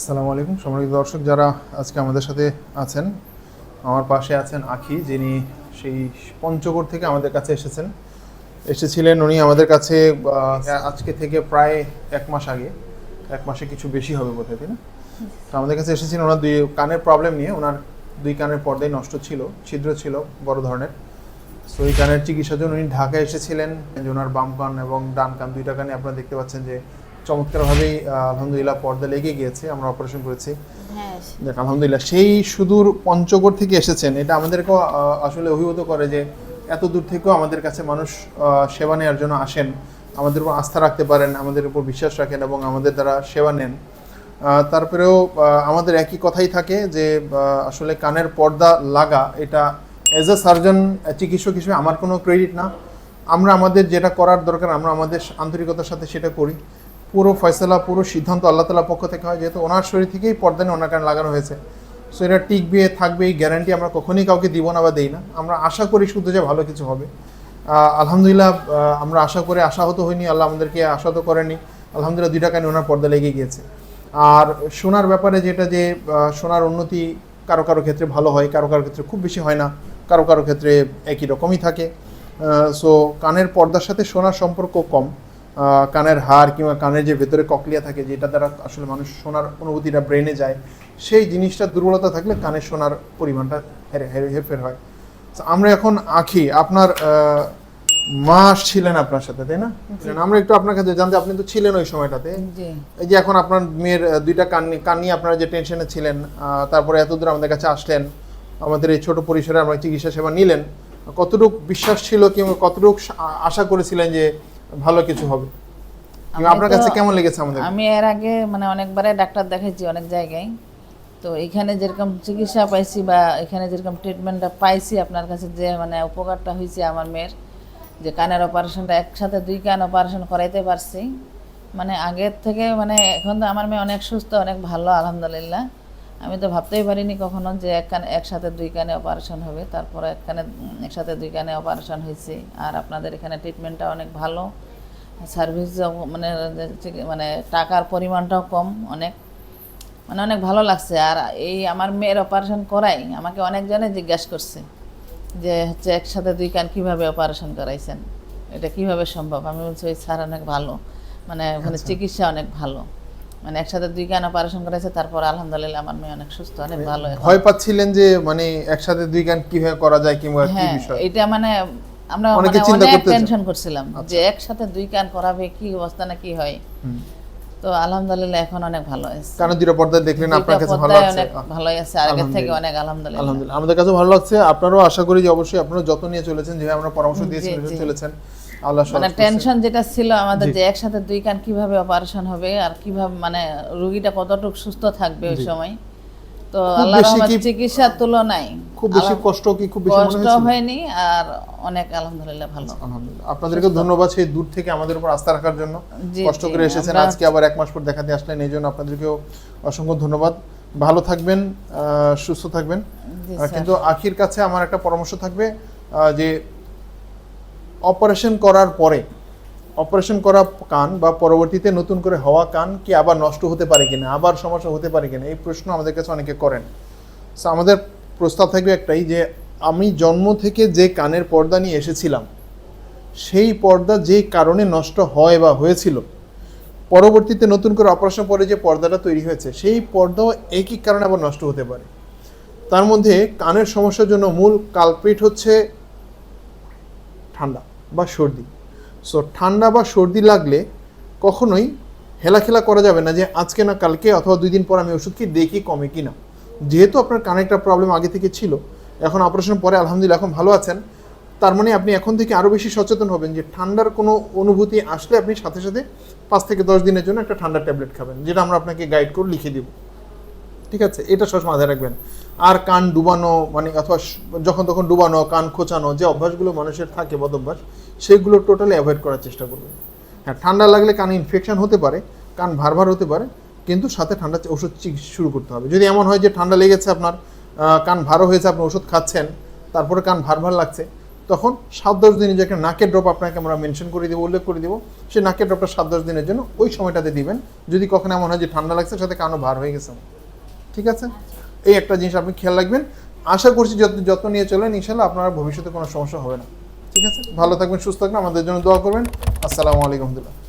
আসসালামু আলাইকুম সম্মানিত দর্শক যারা আজকে আমাদের সাথে আছেন। আমার পাশে আছেন আখি, যিনি সেই পঞ্চগড় থেকে আমাদের কাছে এসেছিলেন। উনি আমাদের কাছে আজকে থেকে প্রায় এক মাস আগে, এক মাসে কিছু বেশি হবে বোধহয়, তাই না? তো আমাদের কাছে এসেছিলেন ওনার দুই কানের প্রবলেম নিয়ে। ওনার দুই কানের পর্দায় নষ্ট ছিল, ছিদ্র ছিল বড় ধরনের। সো এই কানের চিকিৎসার জন্য উনি ঢাকায় এসেছিলেন। যে ওনার বাম কান এবং ডান কান দুইটা কানে আপনারা দেখতে পাচ্ছেন যে চমৎকারভাবেই আলহামদুলিল্লাহ পর্দা লেগে গিয়েছে। আমরা অপারেশন করেছি, দেখ আলহামদুলিল্লাহ। সেই সুদূর পঞ্চগড় থেকে এসেছেন, এটা আমাদেরকেও আসলে অভিভূত করে যে এত দূর থেকেও আমাদের কাছে মানুষ সেবা নেওয়ার জন্য আসেন, আমাদের উপর আস্থা রাখতে পারেন, আমাদের উপর বিশ্বাস রাখেন এবং আমাদের দ্বারা সেবা নেন। তারপরেও আমাদের একই কথাই থাকে যে আসলে কানের পর্দা লাগা এটা অ্যাজ এ সার্জন, চিকিৎসক হিসেবে আমার কোনো ক্রেডিট না। আমরা আমাদের যেটা করার দরকার আমরা আমাদের আন্তরিকতার সাথে সেটা করি। পুরো ফয়সালা, পুরো সিদ্ধান্ত আল্লাহ তাআলার পক্ষ থেকে হয়, যেহেতু ওনার শরীর থেকেই পর্দা নিয়ে ওনার কানে লাগানো হয়েছে। সো এটা টিকবে, থাকবে, এই গ্যারান্টি আমরা কখনোই কাউকে দিব না বা দেই না। আমরা আশা করি শুধু যে ভালো কিছু হবে। আলহামদুলিল্লাহ, আমরা আশা করে আশাহত হইনি, আল্লাহ আমাদেরকে আশাহত করেনি। আলহামদুলিল্লাহ দুইটা কানে ওনার পর্দা লেগে গিয়েছে। আর শোনার ব্যাপারে যেটা, যে শোনার উন্নতি কারো কারো ক্ষেত্রে ভালো হয়, কারো কারো ক্ষেত্রে খুব বেশি হয় না, কারো কারো ক্ষেত্রে একই রকমই থাকে। সো কানের পর্দার সাথে শোনার সম্পর্ক কম। কানের হাড় কিংবা কানের যে ভেতরে ককলিয়া থাকে, যেটা দ্বারা আসলে মানুষ শোনার অনুভূতিটা ব্রেনে যায়, সেই জিনিসটা দুর্বলতা থাকলে কানের শোনার পরিমাণটা হেরফের হয়। আমরা এখন আখি, আপনার মা ছিলেন আপনার সাথে, তাই না? আমরা একটু আপনার কাছে জানতে, আপনি তো ছিলেন ওই সময়টাতে। এই যে এখন আপনার মেয়ের দুইটা কান নিয়ে আপনারা যে টেনশনে ছিলেন, তারপরে এতদূর আমাদের কাছে আসলেন, আমাদের এই ছোট পরিসরে আমরা চিকিৎসা সেবা নিলেন, কতটুক বিশ্বাস ছিল কিংবা কতটুক আশা করেছিলেন যে ভালো কিছু হবে? আপনার কাছে কেমন লেগেছে আমাদের? আমি এর আগে অনেকবারে ডাক্তার দেখাইছি অনেক জায়গায়। তো এখানে যেরকম চিকিৎসা পাইছি বা এখানে যেরকম ট্রিটমেন্টটা পাইছি, আপনার কাছে যে উপকারটা হয়েছে আমার মেয়ের, যে কানের অপারেশনটা একসাথে দুই কান অপারেশন করাইতে পারছি, আগের থেকে এখন তো আমার মেয়ে অনেক সুস্থ, অনেক ভালো আলহামদুলিল্লাহ। আমি তো ভাবতেই পারিনি কখনো যে একসাথে দুই কানে অপারেশন হবে। তারপরে একসাথে দুই কানে অপারেশন হয়েছে। আর আপনাদের এখানে ট্রিটমেন্টটা অনেক ভালো, সার্ভিস টাকার পরিমাণটাও কম, অনেক অনেক ভালো লাগছে। আর এই আমার মেয়ের অপারেশন করাই আমাকে অনেকজনে জিজ্ঞাসা করছে যে একসাথে দুই কান কীভাবে অপারেশন করাইছেন, এটা কিভাবে সম্ভব? আমি বলছি ওই স্যার অনেক ভালো, ওখানে চিকিৎসা অনেক ভালো, একসাথে দুই কান অপারেশন করাইছে। তারপর আলহামদুলিল্লাহ আমার মেয়ে অনেক সুস্থ, অনেক ভালো। ভয় পাচ্ছিলেন যে একসাথে দুই কান কিভাবে করা যায় কিংবা কি বিষয়? এটা আমরা অনেক টেনশন করছিলাম যে একসাথে দুই কান করাবে কি অবস্থা না কি হয়। তো আলহামদুলিল্লাহ এখন অনেক ভালো আছে। কানের দুটো পর্দা দেখলেন, আপনার কাছে ভালো লাগছে? অনেক ভালো আছে, আগের থেকে অনেক আলহামদুলিল্লাহ। আলহামদুলিল্লাহ আমাদের কাছে ভালো লাগছে। আপনারাও আশা করি যে অবশ্যই আপনারা যত্ন নিয়ে চলেছেন, যেভাবে আমরা পরামর্শ দিয়েছি চলেছেন। আল্লাহ টেনশন যেটা ছিল আমাদের যে একসাথে দুই কান কিভাবে অপারেশন হবে আর কিভাবে রোগীটা কতটুকু সুস্থ থাকবে ওই সময়। তো আল্লাহর রহমতে চিকিৎসার তুলনায় খুব বেশি কষ্ট কষ্ট হয়নি, আর অনেক আলহামদুলিল্লাহ ভালো। আলহামদুলিল্লাহ আপনাদেরকে ধন্যবাদ সেই দূর থেকে আমাদের উপর আস্থা রাখার জন্য, কষ্ট করে এসেছেন, আজকে আবার এক মাস পর দেখাতে আসলেন, এই জন্য আপনাদেরকেও অসংখ্য ধন্যবাদ। ভালো থাকবেন, সুস্থ থাকবেন। কিন্তু আখির কাছে আমার একটা পরামর্শ থাকবে যে অপারেশন করার পরে, অপারেশন করা কান বা পরবর্তীতে নতুন করে হওয়া কান কি আবার নষ্ট হতে পারে কিনা, আবার সমস্যা হতে পারে কিনা, এই প্রশ্ন আমাদের কাছে অনেকে করেন। সো আমাদের প্রস্তাব থাকবে একটাই, যে আমি জন্ম থেকে যে কানের পর্দা নিয়ে এসেছিলাম, সেই পর্দা যে কারণে নষ্ট হয় বা হয়েছিল, পরবর্তীতে নতুন করে অপারেশন পরে যে পর্দাটা তৈরি হয়েছে, সেই পর্দাও একই কারণে আবার নষ্ট হতে পারে। তার মধ্যে কানের সমস্যার জন্য মূল কালপ্রিট হচ্ছে ঠান্ডা বা সর্দি। সো ঠান্ডা বা সর্দি লাগলে কখনোই হেলাখেলা করা যাবে না যে আজকে না কালকে অথবা 2 দিন পর আমি ওষুধ খেয়ে দেখি কমে কি না। যেহেতু আপনার কানে একটা প্রবলেম আগে থেকে ছিল, এখন অপারেশন পরে আলহামদুলিল্লাহ এখন ভালো আছেন, তার আপনি এখন থেকে আরও বেশি সচেতন হবেন যে ঠান্ডার কোনো অনুভূতি আসলে আপনি সাথে সাথে 5 থেকে 10 দিনের জন্য একটা ঠান্ডার ট্যাবলেট খাবেন, যেটা আমরা আপনাকে গাইড করে লিখে দেব। ঠিক আছে, এটা সবসময় মাথায় রাখবেন। আর কান ডুবানো অথবা যখন তখন ডুবানো, কান খোঁচানো, যে অভ্যাসগুলো মানুষের থাকে বদ অভ্যাস, সেগুলো টোটালি অ্যাভয়েড করার চেষ্টা করবেন। হ্যাঁ, ঠান্ডা লাগলে কানে ইনফেকশন হতে পারে, কান ভার হতে পারে, কিন্তু সাথে ঠান্ডা ওষুধ চিকিৎসা শুরু করতে হবে। যদি এমন হয় যে ঠান্ডা লেগেছে, আপনার কান ভারও হয়েছে, আপনি ওষুধ খাচ্ছেন, তারপরে কান ভার লাগছে, তখন 7-10 দিনে যে একটা নাকের ড্রপ আপনাকে আমরা মেনশন করে দেবো, উল্লেখ করে দেবো, সেই নাকের ড্রপটা 7-10 দিনের জন্য ওই সময়টাতে দিবেন। যদি কখনো এমন হয় যে ঠান্ডা লাগছে, সাথে কানও ভার হয়ে গেছে, ঠিক আছে? এই একটা জিনিস আপনি খেয়াল রাখবেন। আশা করছি যত্ন নিয়ে চলেন, ইনশাল্লাহ আপনার ভবিষ্যতে কোনো সমস্যা হবে না। ঠিক আছে, ভালো থাকবেন, সুস্থ থাকবেন, আমাদের জন্য দোয়া করবেন। আসসালামু আলাইকুম রহমতুল্লাহ।